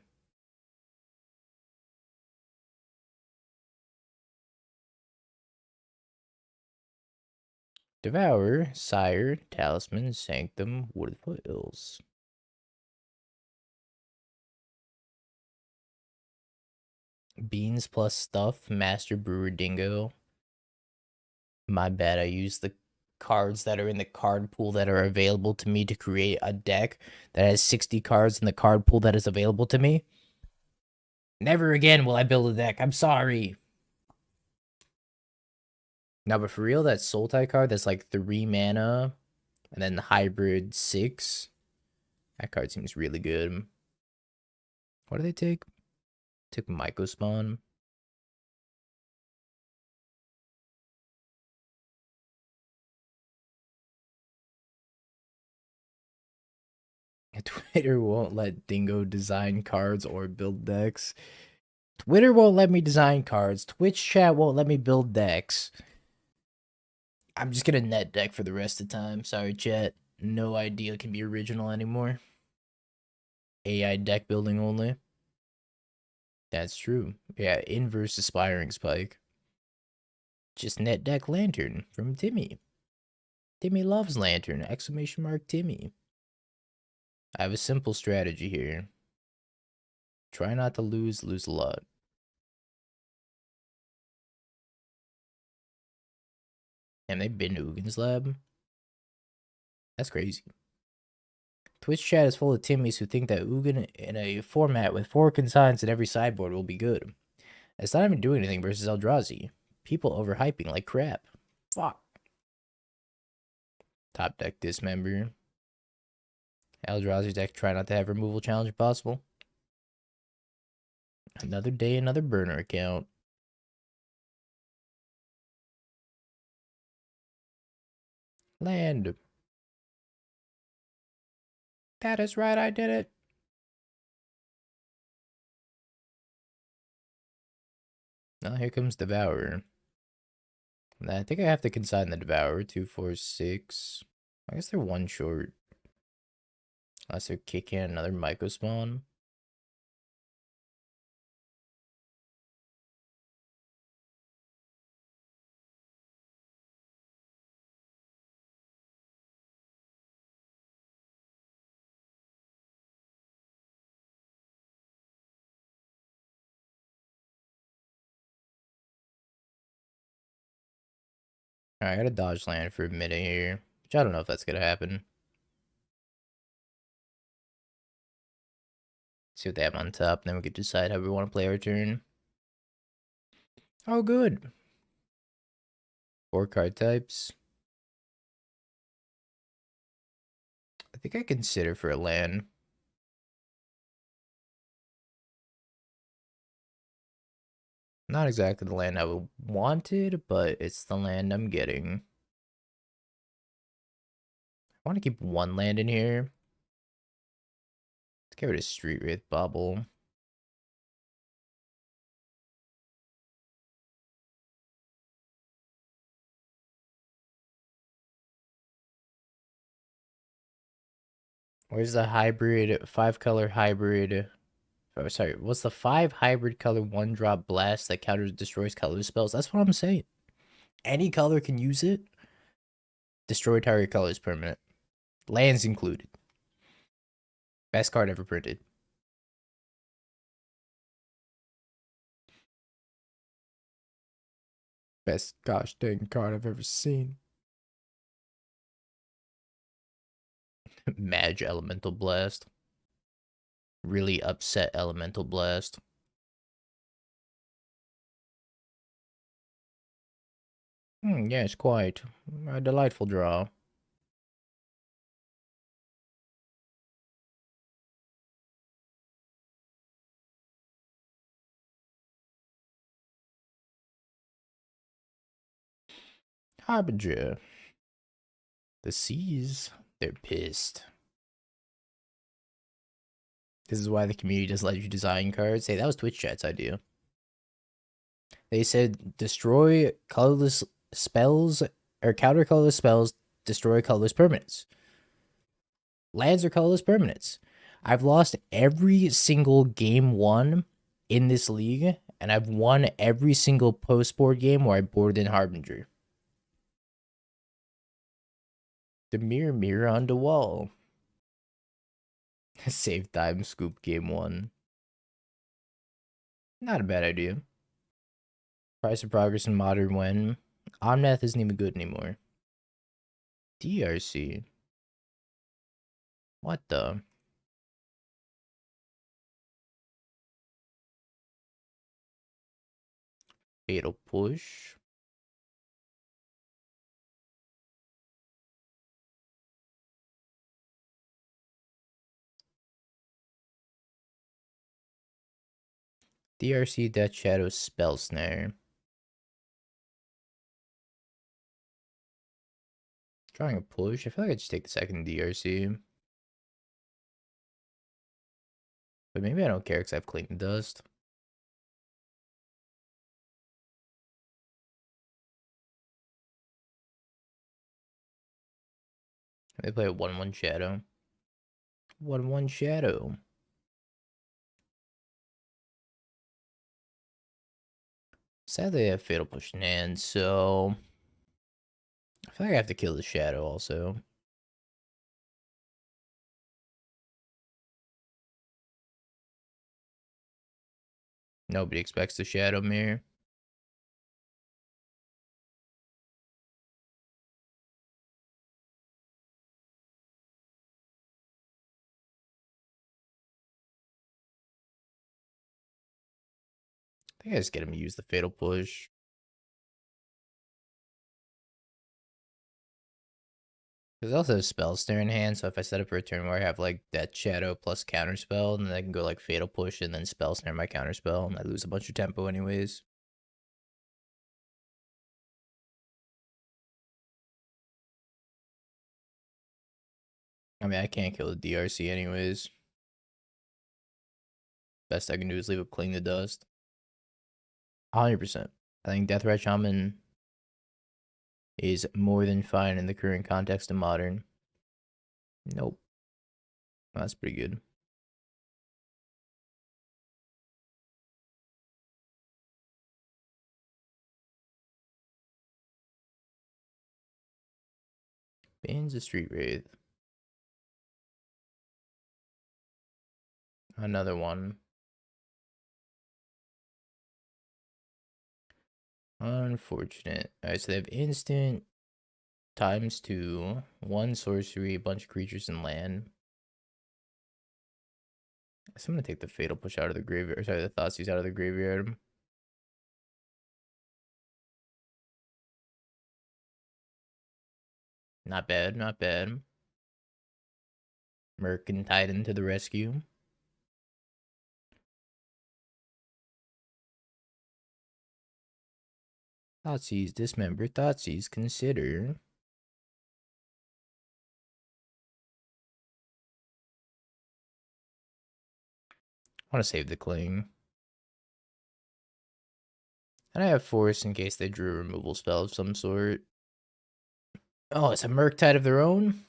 Devour, Sire, Talisman, Sanctum, Wooded Foothills. Beans plus stuff, Master Brewer Dingo. My bad, I used the cards that are in the card pool that are available to me to create a deck that has 60 cards in the card pool that is available to me. Never again will I build a deck. I'm sorry. No, but for real, that Sultai card that's like 3 mana and then the hybrid 6. That card seems really good. What do they take? Took Myco Spawn. Twitter won't let Dingo design cards or build decks. Twitter won't let me design cards. Twitch chat won't let me build decks. I'm just gonna net deck for the rest of the time. Sorry, chat. No idea can be original anymore. AI deck building only. That's true. Yeah, inverse aspiring spike. Just net deck lantern from Timmy. Timmy loves lantern! Exclamation mark Timmy. I have a simple strategy here. Try not to lose a lot. And they've been to Ugin's lab. That's crazy. Twitch chat is full of Timmys who think that Ugin in a format with 4 consigns in every sideboard will be good. It's not even doing anything versus Eldrazi. People overhyping like crap. Fuck. Top deck Dismember. Eldrazi deck try not to have removal challenge if possible. Another day, another burner account. Land. That is right, I did it. Now here comes Devourer. I think I have to consign the Devourer. 2, 4, 6. I guess they're 1 short. Unless they're kicking another Myco Spawn. Alright, I gotta dodge land for a minute here. Which I don't know if that's gonna happen. See what they have on top, and then we can decide how we want to play our turn. Oh, good. 4 card types. I think I consider for a land. Not exactly the land I wanted, but it's the land I'm getting. I want to keep 1 land in here. Let's get rid of Street Wraith Bauble. Where's the hybrid, 5-color hybrid? Oh, sorry, what's the 5 hybrid color 1-drop blast that counters destroys color spells? That's what I'm saying. Any color can use it. Destroy target colors permanent. Lands included. Best card ever printed. Best gosh dang card I've ever seen. Mage Elemental Blast. Really upset Elemental Blast. Yes, quite. A delightful draw. Harbinger. The Seas. They're pissed. This is why the community doesn't let you design cards. Hey, that was Twitch chat's idea. They said destroy colorless spells or counter colorless spells, destroy colorless permanents. Lands are colorless permanents. I've lost every single game one in this league, and I've won every single post-board game where I boarded in Harbinger. Dimir mirror on the wall. Save time scoop game one. Not a bad idea. Price of progress in modern when Omnath isn't even good anymore. DRC. What the? Fatal push. DRC Death Shadow Spell Snare. Drawing a push. I feel like I just take the second DRC. But maybe I don't care because I have Clayton Dust. They play a 1-1 Shadow. 1-1 Shadow. Sadly, I have Fatal Push in hand, so I feel like I have to kill the Shadow also. Nobody expects the Shadow Mirror. I think I just get him to use the Fatal Push. Because I also have Spell Snare in hand, so if I set up for a turn where I have like Death Shadow plus Counterspell, then I can go like Fatal Push and then Spell Snare my Counterspell, and I lose a bunch of tempo anyways. I mean, I can't kill the DRC anyways. Best I can do is leave it Cling to Dust. 100%. I think Deathrat Shaman is more than fine in the current context of Modern. Nope. That's pretty good. Bans a Street Wraith. Another one. Unfortunate. Alright, so they have instant ×2, 1 sorcery, a bunch of creatures and land. So I'm gonna take the Fatal Push out of the graveyard. Or sorry, the Thoughtseize out of the graveyard. Not bad, not bad. Murktide to the rescue. Thoughtseize, Dismember, Thoughtseize, consider. I want to save the Cling. And I have Force in case they drew a removal spell of some sort. Oh, it's a Murktide of their own?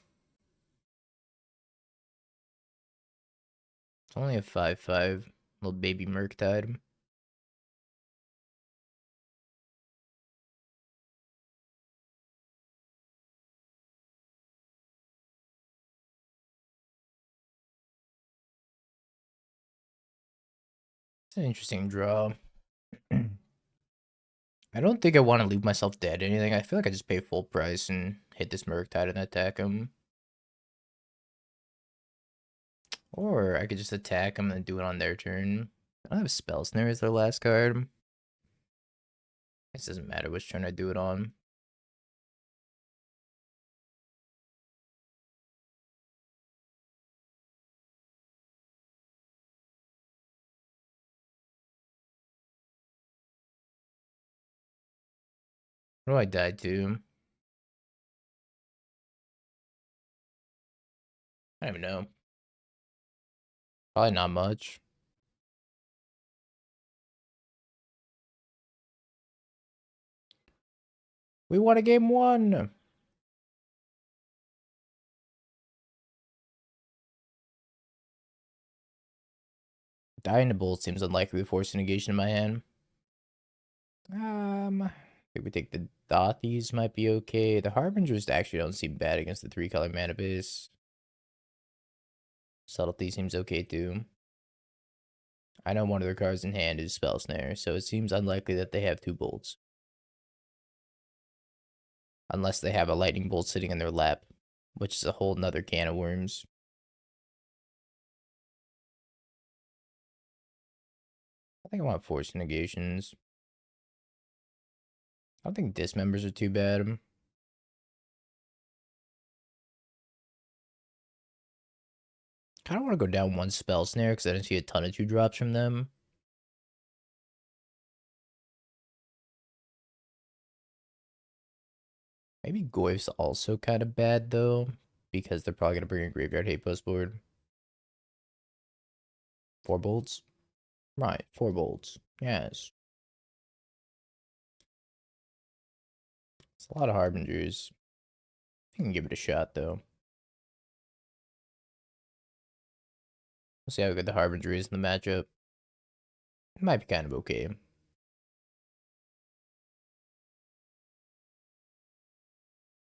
It's only a 5/5. Little baby Murktide. It's an interesting draw. I don't think I want to leave myself dead or anything. I feel like I just pay full price and hit this Murktide and attack him. Or I could just attack them and do it on their turn. I don't have Spell Snare as their last card. It doesn't matter which turn I do it on. What do I die to? I don't even know. Probably not much. We won a game one. Dying to Bolt seems unlikely with Force of Negation in my hand. I think we think the Dauthis might be okay. The Harbingers actually don't seem bad against the 3-color mana base. Subtlety seems okay too. I know one of their cards in hand is Spell Snare, so it seems unlikely that they have 2 bolts. Unless they have a lightning bolt sitting in their lap, which is a whole nother can of worms. I think I want Force Negations. I don't think Dismembers are too bad. Kind of want to go down 1 Spell Snare because I didn't see a ton of 2-drops from them. Maybe Goyf's also kind of bad though, because they're probably going to bring a Graveyard Hate Post board. 4 bolts? Right, 4 bolts. Yes. It's a lot of Harbingers. I can give it a shot though. We'll see how good the Harbinger is in the matchup. It might be kind of okay.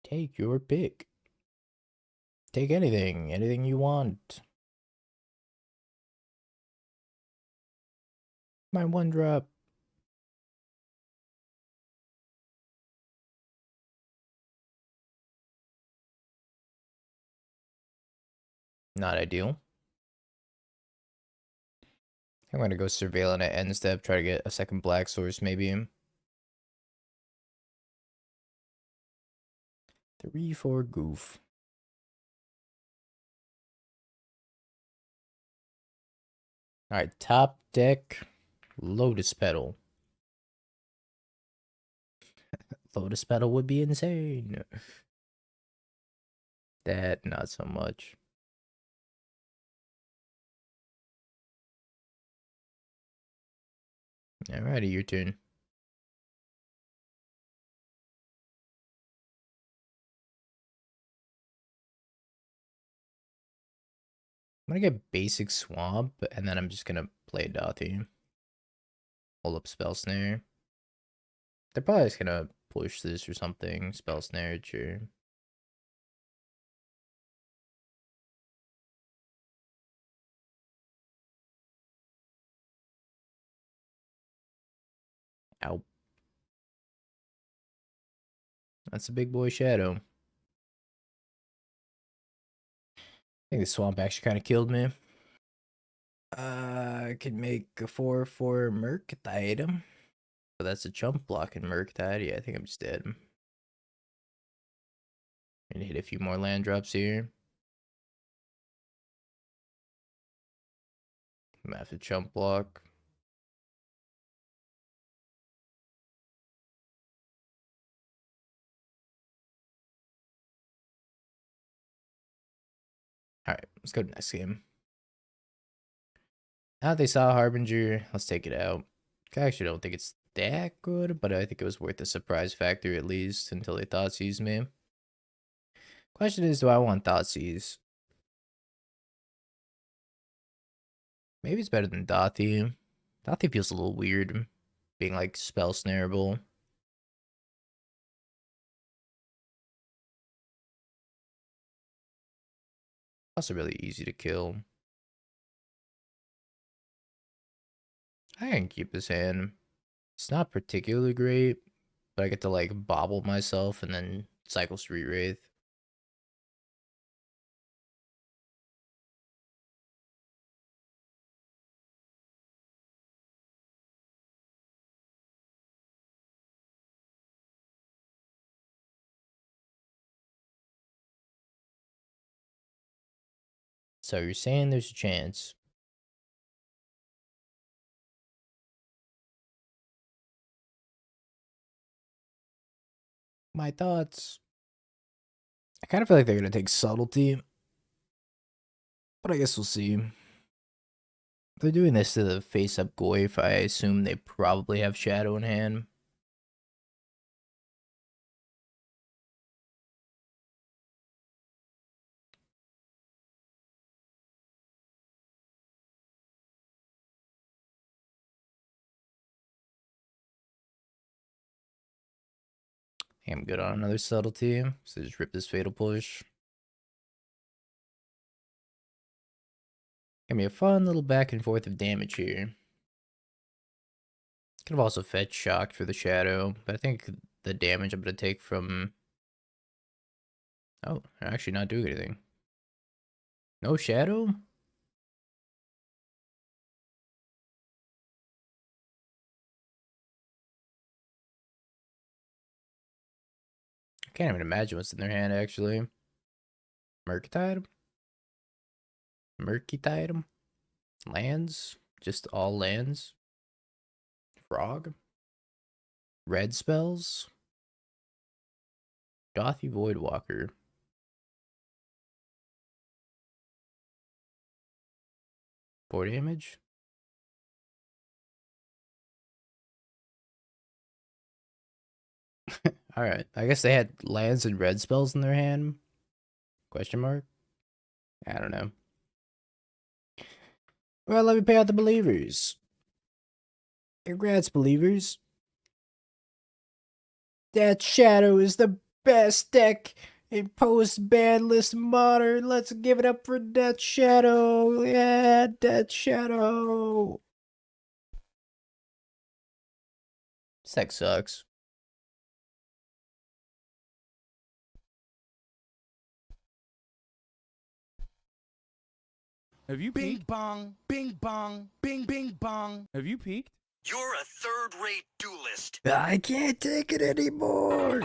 Take your pick. Take anything you want. My 1-drop. Not ideal. I'm going to go Surveillant at end step, try to get a second black source maybe. 3-4 goof. Alright, top deck, Lotus Petal. Lotus Petal would be insane. That, not so much. Alrighty, your turn. I'm gonna get basic Swamp, and then I'm just gonna play Dauthi. Hold up Spell Snare. They're probably just gonna push this or something. Spell Snare, sure. Ow. That's a big boy Shadow. I think the Swamp actually kind of killed me. I could make a 4/4 Murktide. But that's a chump block in Murktide. Yeah, I think I'm just dead. Gonna hit a few more land drops here. I'm gonna have to chump block. Alright, let's go to next game. Now they saw Harbinger, let's take it out. I actually don't think it's that good, but I think it was worth the surprise factor at least until they Thoughtseize me. Question is, do I want Thoughtseize? Maybe it's better than Dauthi. Dauthi feels a little weird, being like spell snareable. Also really easy to kill. I can keep this hand. It's not particularly great, but I get to like bauble myself and then cycle Street Wraith. So you're saying there's a chance. My thoughts. I kind of feel like they're going to take Subtlety. But I guess we'll see. If they're doing this to the face-up Goyf, I assume they probably have Shadow in hand. I'm good on another Subtlety, so just rip this Fatal Push. Gonna be a fun little back and forth of damage here. Could have also fetched Shocked for the Shadow, but I think the damage I'm gonna take from... Oh, I'm actually not doing anything. No Shadow? I can't even imagine what's in their hand, actually. Murktide? Murktide? Lands? Just all lands? Frog? Red spells? Dauthi Voidwalker. Board damage? Alright, I guess they had lands and red spells in their hand? Question mark? I don't know. Well, let me pay out the believers. Congrats, believers. Death Shadow is the best deck in post-ban list modern. Let's give it up for Death Shadow. Yeah, Death Shadow. This deck sucks. Have you Bing peeked? bong, bing bong, bing bing bong. Have you peeked? You're a third-rate duelist. I can't take it anymore.